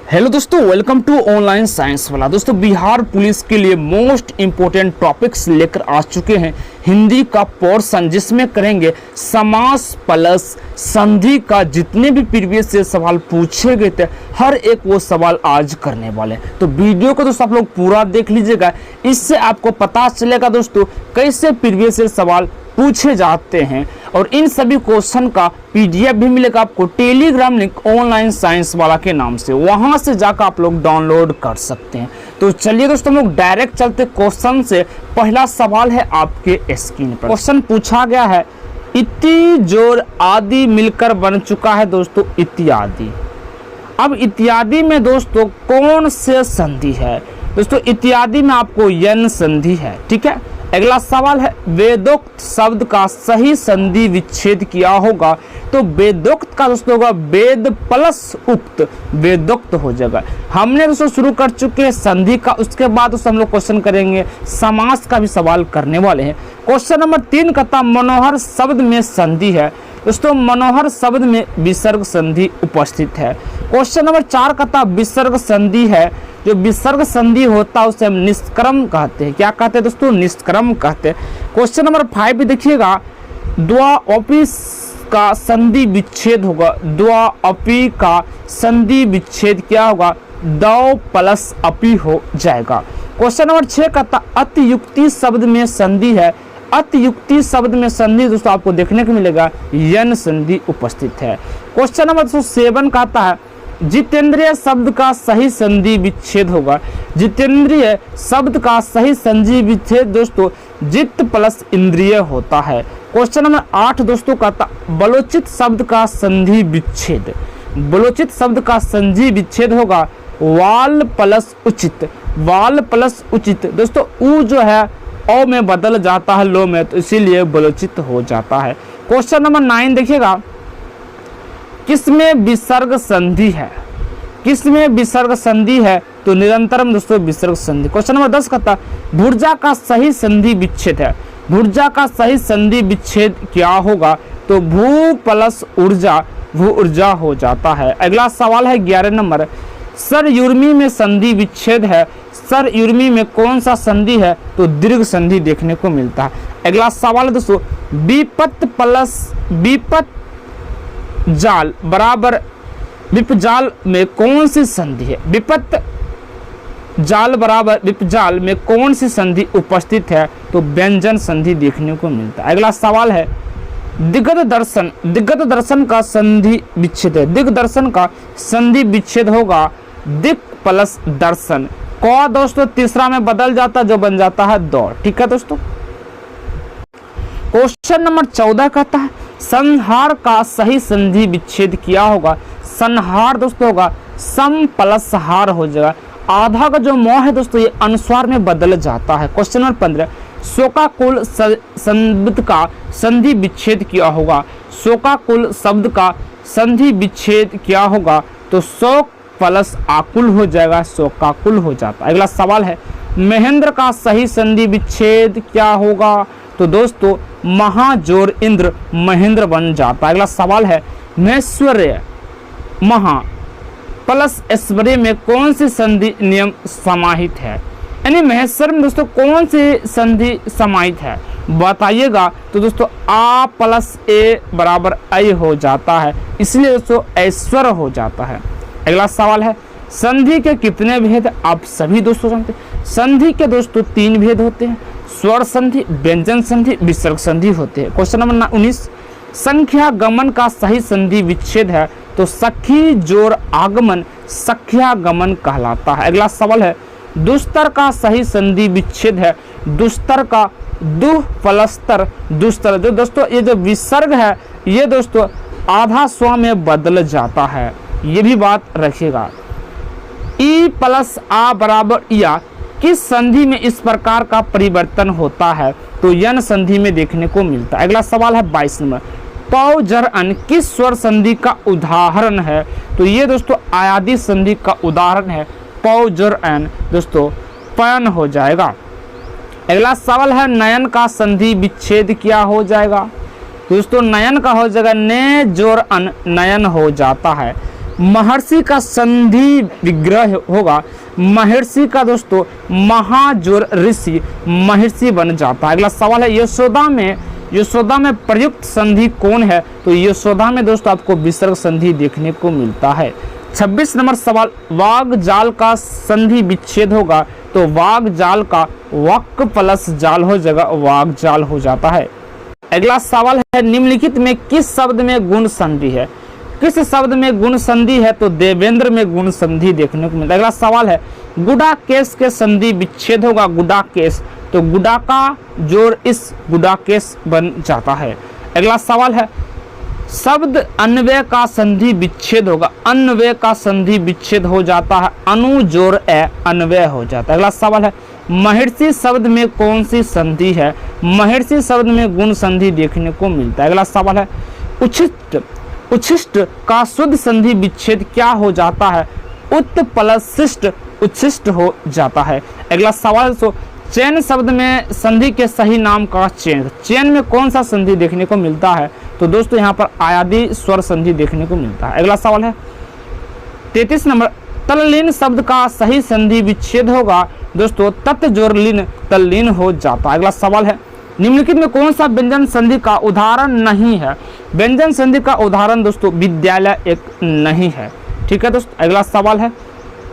Hello दोस्तों, welcome to online science वाला। दोस्तों, बिहार पुलिस के लिए मोस्ट इंपोर्टेंट टॉपिक्स लेकर आ चुके हैं। हिंदी का पोर्शन जिसमें करेंगे समास प्लस संधि का जितने भी प्रीवियस से सवाल पूछे गए थे, हर एक वो सवाल आज करने वाले हैं। तो वीडियो को दोस्तों आप लोग पूरा देख लीजिएगा, इससे आपको पता चलेगा दोस्तों कैसे प्रीवियस से सवाल पूछे जाते हैं। और इन सभी क्वेश्चन का पीडीएफ भी मिलेगा आपको टेलीग्राम लिंक ऑनलाइन साइंस वाला के नाम से, वहां से जाकर आप लोग डाउनलोड कर सकते हैं। तो चलिए दोस्तों, हम लोग डायरेक्ट चलते क्वेश्चन से। पहला सवाल है आपके स्क्रीन पर। क्वेश्चन पूछा गया है, इति जोड़ आदि मिलकर बन चुका है दोस्तों इत्यादि। अब इत्यादि में दोस्तों कौन से संधि है? दोस्तों इत्यादि में आपको यन संधि है, ठीक है। अगला सवाल है, वेदोक्त शब्द का सही संधि विच्छेद किया होगा। तो वेदोक्त का दोस्तों होगा वेद प्लस उक्त, वेदोक्त हो जाएगा। हमने दोस्तों शुरू कर चुके हैं संधि का, उसके बाद दोस्तों हम लोग क्वेश्चन करेंगे समास का भी सवाल करने वाले हैं। क्वेश्चन नंबर 3 कहता मनोहर शब्द में संधि है। दोस्तों मनोहर शब्द में विसर्ग संधि उपस्थित है। क्वेश्चन नंबर 4 कहता विसर्ग संधि है। जो विसर्ग संधि होता है उसे हम निष्क्रम कहते हैं। क्या कहते हैं दोस्तों? निष्क्रम कहते हैं। क्वेश्चन नंबर 5 भी देखिएगा, द्वा अपी का संधि विच्छेद होगा। द्वा अपी का संधि विच्छेद क्या होगा? दौ प्लस अपी हो जाएगा। क्वेश्चन नंबर 6 कहता अतियुक्ति शब्द में संधि है। अतियुक्ति शब्द में संधि दोस्तों आपको देखने को मिलेगा यन संधि उपस्थित है। क्वेश्चन नंबर 7 कहता है जितेंद्रिय शब्द का सही संधि विच्छेद होगा। जितेंद्रिय शब्द का सही संधि विच्छेद दोस्तों जित प्लस इंद्रिय होता है। क्वेश्चन नंबर 8 दोस्तों कहता बलोचित शब्द का संधि विच्छेद। बलोचित शब्द का संधि विच्छेद होगा वाल प्लस उचित। वाल प्लस उचित दोस्तों उ जो है औ में बदल जाता है लो में, तो इसीलिए बलोचित हो जाता है। क्वेश्चन नंबर 9 देखिएगा, किसमें विसर्ग संधि है? किसमें विसर्ग संधि है? तो निरंतरम दोस्तों विसर्ग संधि। क्वेश्चन नंबर 10 कहता भुर्जा का सही संधि विच्छेद है। भुर्जा का सही संधि विच्छेद क्या होगा? तो भू प्लस ऊर्जा, भू ऊर्जा हो जाता है। अगला सवाल है 11 नंबर, सर युर्मी में संधि विच्छेद है। सर युर्मी में कौन सा संधि है? तो दीर्घ संधि देखने को मिलता है। अगला सवाल है दोस्तों, विपत प्लस विपत जाल बराबर विपजाल में कौन सी संधि है? विपत जाल बराबर विपजाल में कौन सी संधि उपस्थित है? तो व्यंजन संधि देखने को मिलता है। अगला सवाल है दिग्गत दर्शन। दिग्गत दर्शन का संधि विच्छेद है। दिग्दर्शन का संधि विच्छेद होगा दिक प्लस दर्शन। क दोस्तों तीसरा में बदल जाता जो बन जाता है दौड़, ठीक है दोस्तों। क्वेश्चन नंबर 14 कहता है संहार का सही संधि विच्छेद क्या होगा? संहार दोस्तों होगा सम प्लस हार हो जाएगा। आधा का जो मौ है दोस्तों ये अनुस्वार में बदल जाता है। क्वेश्चन नंबर 15 शोकाकुल शब्द का संधि विच्छेद क्या होगा? शोकाकुल शब्द का संधि विच्छेद क्या होगा? तो शोक प्लस आकुल हो जाएगा, शोकाकुल हो जाता है। अगला सवाल है महेंद्र का सही संधि विच्छेद क्या होगा? तो दोस्तों महाजोर इंद्र महेंद्र बन जाता है। अगला सवाल है महेश्वर्य महा प्लस ऐश्वर्य में कौन सी संधि नियम समाहित है? यानी महेश्वर में दोस्तों कौन सी संधि समाहित है बताइएगा। तो दोस्तों आ प्लस ए बराबर ऐ हो जाता है, इसलिए दोस्तों ऐश्वर्य हो जाता है। अगला सवाल है संधि के कितने भेद? आप सभी दोस्तों जानते हैं संधि के दोस्तों 3 भेद होते हैं, स्वर संधि, व्यंजन संधि, विसर्ग संधि होते हैं। क्वेश्चन नंबर 19 संख्या गमन का सही संधि विच्छेद है। तो सखी जोर आगमन सख्या गमन कहलाता है। अगला सवाल है दुस्तर का सही संधि विच्छेद है। दुस्तर का दुह प्लस्तर दुस्तर। जो दोस्तों ये जो विसर्ग है ये दोस्तों आधा स्व में बदल जाता है, ये भी बात रखिएगा। ई प्लस आ बराबर या किस संधि में इस प्रकार का परिवर्तन होता है? तो यन संधि में देखने को मिलता है। अगला सवाल है 22 नंबर, पौ जर अन किस स्वर संधि का उदाहरण है? तो ये दोस्तों आयादी संधि का उदाहरण है। पौ जर अन दोस्तों पयन हो जाएगा। अगला सवाल है नयन का संधि विच्छेद क्या हो जाएगा? दोस्तों नयन का हो जाएगा ने जोर अन नयन हो जाता है। महर्षि का संधि विग्रह होगा महर्षि का दोस्तों महाजोर ऋषि महर्षि बन जाता है। अगला सवाल है यशोदा में प्रयुक्त संधि कौन है? तो यशोदा में दोस्तों आपको विसर्ग संधि देखने को मिलता है। 26 नंबर सवाल, वाग जाल का संधि विच्छेद होगा तो वाग जाल का वक प्लस जाल हो जाएगा, वाग जाल हो जाता है। अगला सवाल है निम्नलिखित में किस शब्द में गुण संधि है? किस शब्द में गुण संधि है? तो देवेंद्र में गुण संधि देखने को मिलता है। अगला सवाल है गुडा केस के संधि विच्छेद होगा गुडा केस तो गुडा का जोर इस गुडा केस बन जाता है। अगला सवाल है शब्द अन्वय का संधि विच्छेद होगा, अन्वय का संधि विच्छेद हो जाता है, अनु जोर ए अन्वय हो जाता है। अगला सवाल है महर्षि शब्द में कौन सी संधि है? महर्षि शब्द में गुण संधि देखने को मिलता है। अगला सवाल है उच्छिष्ट का शुद्ध संधि विच्छेद क्या हो जाता है? उत प्लस शिष्ट उच्छिष्ट हो जाता है। अगला सवाल चैन शब्द में संधि के सही नाम का चैन, चैन में कौन सा संधि देखने को मिलता है? तो दोस्तों यहाँ पर आयादी स्वर संधि देखने को मिलता है। अगला सवाल है 33 नंबर, तल्लीन शब्द का सही संधि विच्छेद होगा दोस्तों तत् जोर लीन तल्लीन हो जाता है। अगला सवाल है निम्नलिखित में कौन सा व्यंजन संधि का उदाहरण नहीं है? व्यंजन संधि का उदाहरण दोस्तों विद्यालय एक नहीं है। ठीक है दोस्तों। अगला सवाल है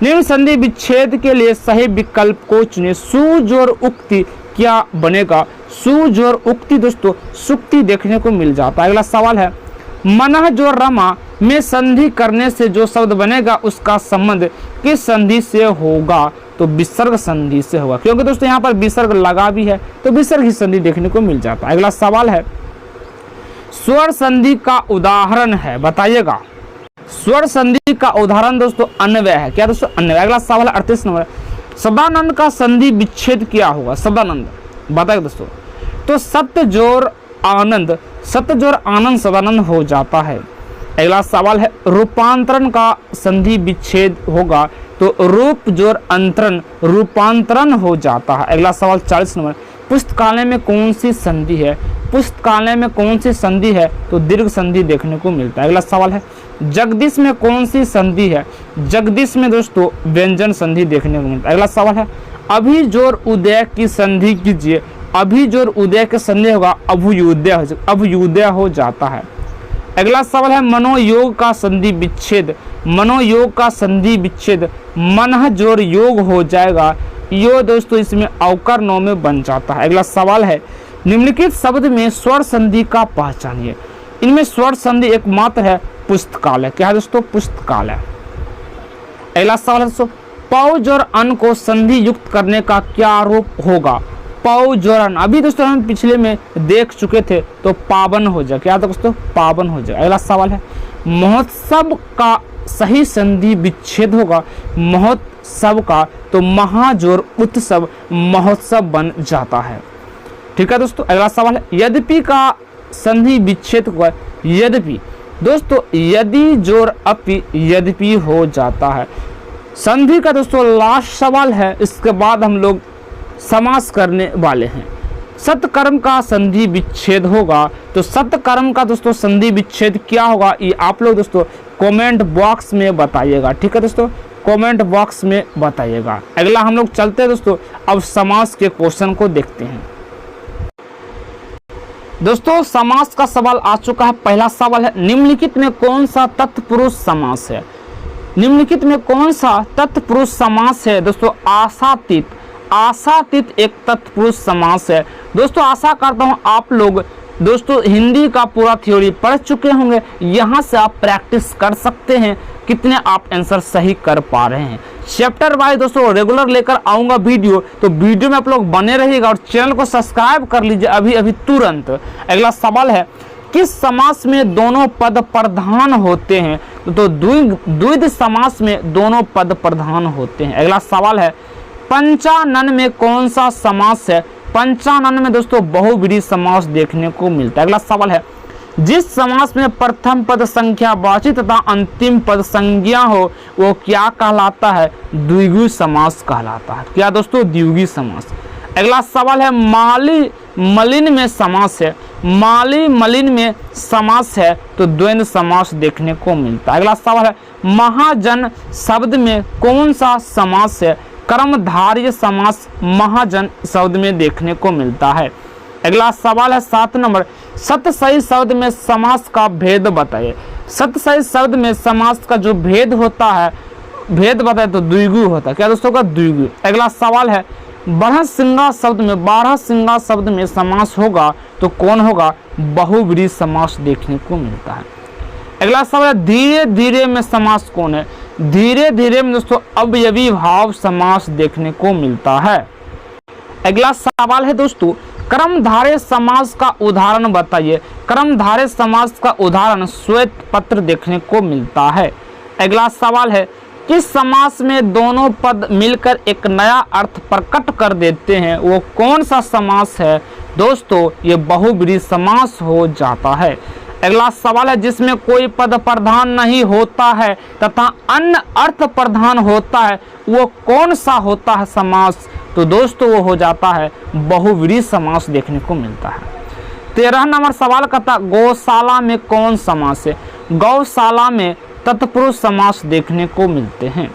निम्न संधि विच्छेद के लिए सही विकल्प को चुने, सुजोर उक्ति क्या बनेगा? सुजोर उक्ति दोस्तों सुक्ति देखने को मिल जाता है। अगला सवाल है मनः जो रमा में संधि करने से जो शब्द बनेगा उसका संबंध किस संधि से होगा? तो विसर्ग संधि से होगा, क्योंकि दोस्तों यहाँ पर विसर्ग लगा भी है तो विसर्ग ही संधि देखने को मिल जाता है। अगला सवाल है स्वर संधि का उदाहरण है, बताइएगा। स्वर संधि का उदाहरण दोस्तों अन्वय है। क्या दोस्तों? अन्वय। अगला सवाल है 38 नंबर, शब्दानंद का संधि विच्छेद क्या होगा? शब्दानंद बताइए दोस्तों। तो सत्य जोर आनंद शब्दानंद हो जाता है। अगला सवाल है रूपांतरण का संधि विच्छेद होगा तो रूप जोर अंतरण रूपांतरण हो जाता है। अगला सवाल 40 नंबर, पुस्तकालय में कौन सी संधि है? पुस्तकालय में कौन सी संधि है? तो दीर्घ संधि देखने को मिलता है। अगला सवाल है जगदीश में कौन सी संधि है? जगदीश में दोस्तों व्यंजन संधि देखने को मिलता है। अगला सवाल है अभी जोर उदय की संधि कीजिए, अभी जोर उदय के संधि होगा अभ्युदय हो जाता है। अगला सवाल है मनोयोग का संधि विच्छेद, मनोयोग का संधि विच्छेद मनः जोर योग हो जाएगा, यो दोस्तों इसमें अवकर नौ में बन जाता है। अगला सवाल है निम्नलिखित शब्द में स्वर संधि का पहचानिए। इनमें स्वर संधि एकमात्र है पुस्तकालय। क्या है दोस्तों? पुस्तकालय। अगला सवाल है दोस्तों पौज और अन को संधि युक्त करने का क्या रूप होगा? पौज और अन, अभी दोस्तों हम पिछले में देख चुके थे तो पावन हो जाए। क्या दोस्तों? पावन हो जाए। अगला सवाल है महोत्सव का सही संधि विच्छेद होगा महोत्सव का तो महाजोर उत्सव महोत्सव बन जाता है। ठीक है दोस्तों। अगला सवाल है यद्यपि का संधि विच्छेद होगा यद्यपि दोस्तों यदि जोर अपि यद्यपि हो जाता है। संधि का दोस्तों लास्ट सवाल है, इसके बाद हम लोग समास करने वाले हैं। सत्कर्म का संधि विच्छेद होगा तो सत्कर्म का दोस्तों संधि विच्छेद क्या होगा ये आप लोग दोस्तों कमेंट बॉक्स में बताइएगा। ठीक है दोस्तों, कमेंट बॉक्स में बताइएगा। अगला हम लोग चलते हैं दोस्तों, अब समास के क्वेश्चन को देखते हैं। दोस्तों समास का सवाल आ चुका है। पहला सवाल है निम्नलिखित में कौन सा तत्पुरुष समास है? निम्नलिखित में कौन सा तत्पुरुष समास है? दोस्तों आशातीत, आशातीत एक तत्पुरुष समास है। दोस्तों आशा करता हूं आप लोग दोस्तों हिंदी का पूरा थ्योरी पढ़ चुके होंगे, यहाँ से आप प्रैक्टिस कर सकते हैं कितने आप आंसर सही कर पा रहे हैं। चैप्टर वाइज दोस्तों रेगुलर लेकर आऊँगा वीडियो, तो वीडियो में आप लोग बने रहिएगा और चैनल को सब्सक्राइब कर लीजिए अभी अभी तुरंत। अगला सवाल है किस समास में दोनों पद प्रधान होते हैं? तो द्विध समास में दोनों पद प्रधान होते हैं। अगला सवाल है पंचानन में कौन सा समास है? पंचानन में दोस्तों बहुव्रीहि समास देखने को मिलता है। अगला सवाल है जिस समास में प्रथम पद संख्यावाची तथा अंतिम पद संज्ञा हो वो क्या कहलाता है? द्विगु समास कहलाता है। क्या दोस्तों? द्विगु समास। अगला सवाल है मलिन में समास है, माली मलिन में समास है तो द्वंद्व समास देखने को मिलता है। अगला सवाल है महाजन शब्द में कौन सा समास है? कर्मधारय समास महाजन शब्द में देखने को मिलता है। अगला सवाल है 7 नंबर, सतसई शब्द में समास का भेद बताइए। सतसई शब्द में समास का जो भेद होता है, भेद बताए तो द्विगु होता है। क्या दोस्तों का? द्विगु। अगला सवाल है बारहसिंगा शब्द में समास होगा तो कौन होगा? बहुव्रीहि समास देखने को मिलता है। अगला सवाल है धीरे धीरे में समास कौन है? धीरे धीरे में दोस्तों अवयवी भाव समास देखने को मिलता है। अगला सवाल है दोस्तों कर्मधारय समास का उदाहरण बताइए। कर्मधारय समास का उदाहरण श्वेत पत्र देखने को मिलता है। अगला सवाल है किस समास में दोनों पद मिलकर एक नया अर्थ प्रकट कर देते हैं, वो कौन सा समास है? दोस्तों ये बहुव्रीहि समास हो जाता है। अगला सवाल है जिसमें कोई पद प्रधान नहीं होता है तथा अन्य अर्थ प्रधान होता है, वो कौन सा होता है समास? तो दोस्तों वो हो जाता है बहुव्रीहि समास देखने को मिलता है। 13 नंबर सवाल कहता गौशाला में कौन समास है? गौशाला में तत्पुरुष समास देखने को मिलते हैं।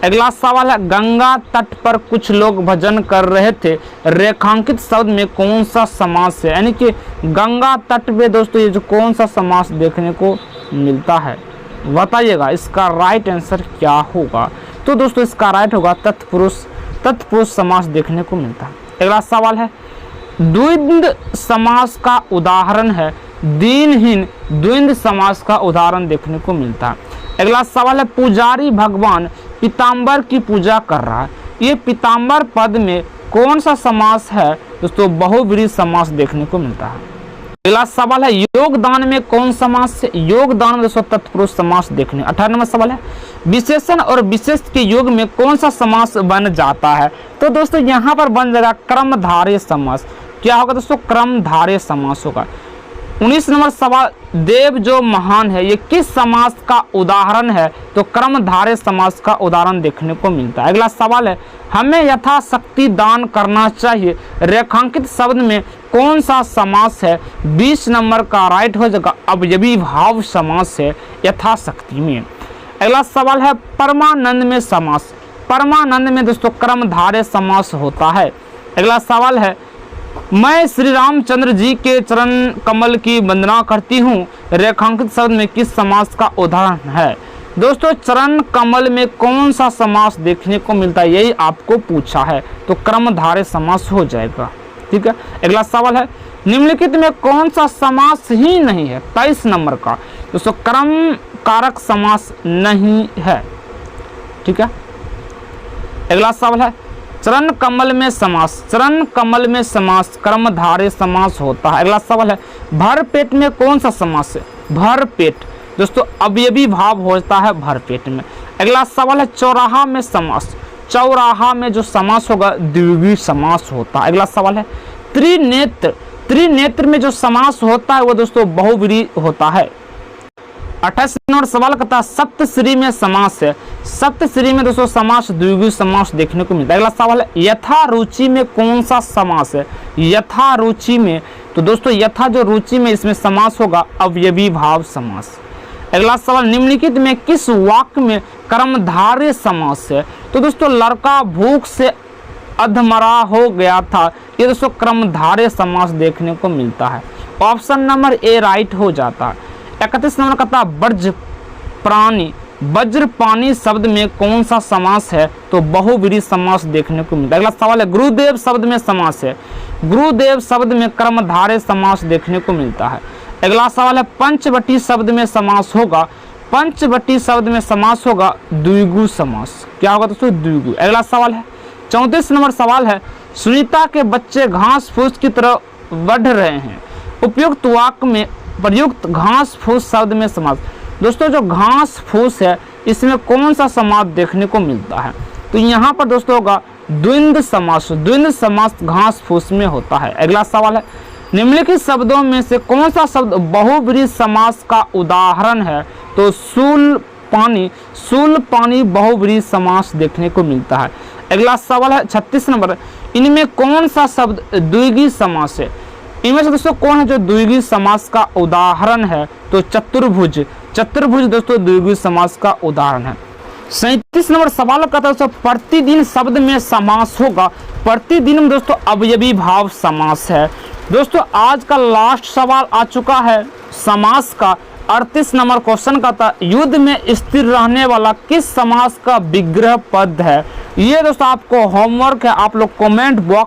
अगला सवाल है गंगा तट पर कुछ लोग भजन कर रहे थे, रेखांकित शब्द में कौन सा समास है? यानी कि गंगा तट पे दोस्तों ये जो कौन सा समास देखने को मिलता है बताइएगा, इसका राइट आंसर क्या होगा? तो दोस्तों इसका राइट होगा तत्पुरुष समास देखने को मिलता है। अगला सवाल है द्विंद समास का उदाहरण है, दीनहीन द्विंद समास का उदाहरण देखने को मिलता है। अगला सवाल है पुजारी भगवान पीताम्बर की पूजा कर रहा है, ये पीताम्बर पद में कौन सा समास है? दोस्तों बहुव्रीहि समास देखने को मिलता है। अगला सवाल है योगदान में कौन समास है? योगदान में दोस्तों तत्पुरुष समास देखने। 18 नंबर सवाल है विशेषण और विशेष के योग में कौन सा समास बन जाता है? तो दोस्तों यहाँ पर बन जाएगा कर्मधारय समास। क्या होगा दोस्तों? कर्मधारय समास होगा। 19 नंबर सवाल देव जो महान है ये किस समास का उदाहरण है? तो कर्मधारय समास का उदाहरण देखने को मिलता है। अगला सवाल है हमें यथाशक्ति दान करना चाहिए, रेखांकित शब्द में कौन सा समास है? 20 नंबर का राइट हो जाएगा अवयवी भाव समास है यथाशक्ति में। अगला सवाल है परमानंद में समास। परमानंद में दोस्तों कर्मधारय समास होता है। अगला सवाल है मैं श्री रामचंद्र जी के चरण कमल की वंदना करती हूँ, रेखांकित शब्द में किस समास का उदाहरण है? दोस्तों चरण कमल में कौन सा समास देखने को मिलता है, यही आपको पूछा है, तो कर्मधारय समास हो जाएगा। ठीक है। अगला सवाल है निम्नलिखित में कौन सा समास ही नहीं है? 23 नंबर का दोस्तों कर्म कारक समास नहीं है। ठीक है। अगला सवाल है चरण कमल में समास। चरण कमल में समास कर्मधारय समास होता है। अगला सवाल है भर पेट में कौन सा समास है? भर पेट दोस्तों अवयवी भाव होता है भर पेट में। अगला सवाल है चौराहा में समास। चौराहा में जो समास होगा द्विगु समास होता है। अगला सवाल है त्रिनेत्र। त्रिनेत्र में जो समास होता है वो दोस्तों बहुव्रीहि होता है। 28 नंबर सवाल कहता है सप्तश्री में समास है। सप्तश्री में दोस्तों समास द्विगु समास देखने को मिलता है। अगला सवाल है यथा रुचि में कौन सा समास है? यथा रुचि में तो दोस्तों यथा जो रुचि में इसमें समास होगा अवयवी भाव समास। अगला सवाल निम्नलिखित में किस वाक्य में कर्मधारय समास है? तो दोस्तों लड़का भूख से अधमरा हो गया था, ये दोस्तों कर्मधारय समास देखने को मिलता है। ऑप्शन नंबर ए राइट हो जाता है। 31 नंबर कहता वज्र प्राणी। वज्र पानी शब्द में कौन सा समास है? तो बहुव्रीहि समास देखने को मिलता है। अगला सवाल है गुरुदेव शब्द में समास है। गुरुदेव शब्द में कर्मधारय समास देखने को मिलता है। अगला सवाल है पंचवटी शब्द में समास होगा। पंचवटी शब्द में समास होगा द्विगु समास। क्या होगा दोस्तों? द्विगु। अगला सवाल है 34 नंबर सवाल है सुनीता के बच्चे घास फूस की तरफ बढ़ रहे हैं, उपयुक्त वाक्य में प्रयुक्त घास फूस शब्द में समास। दोस्तों जो घास फूस है इसमें कौन सा समास देखने को मिलता है? तो यहाँ पर दोस्तों होगा द्विंद समास। द्विंद समास घास फूस में होता है। अगला सवाल है निम्नलिखित शब्दों में से कौन सा शब्द बहुव्रीहि समास का उदाहरण है? तो शूल पानी बहुव्रीहि समास देखने को मिलता है। अगला सवाल है 36 नंबर इनमें कौन सा शब्द द्विगु समास है? इनमें से दोस्तों कौन है जो द्विगु समास का उदाहरण है? तो चतुर्भुज। चतुर्भुज दोस्तों द्विगु समास का उदाहरण है। 37 नंबर सवाल कहता है दोस्तों प्रतिदिन शब्द में समास होगा। प्रतिदिन में दोस्तों अवयवी भाव समास है। दोस्तों आज का लास्ट सवाल आ चुका है समास का। 38 नंबर क्वेश्चन का था युद्ध में स्थिर रहने वाला किस समास का विग्रह पद है? ये दोस्तों आपको होमवर्क है, आप लोग कमेंट बॉक्स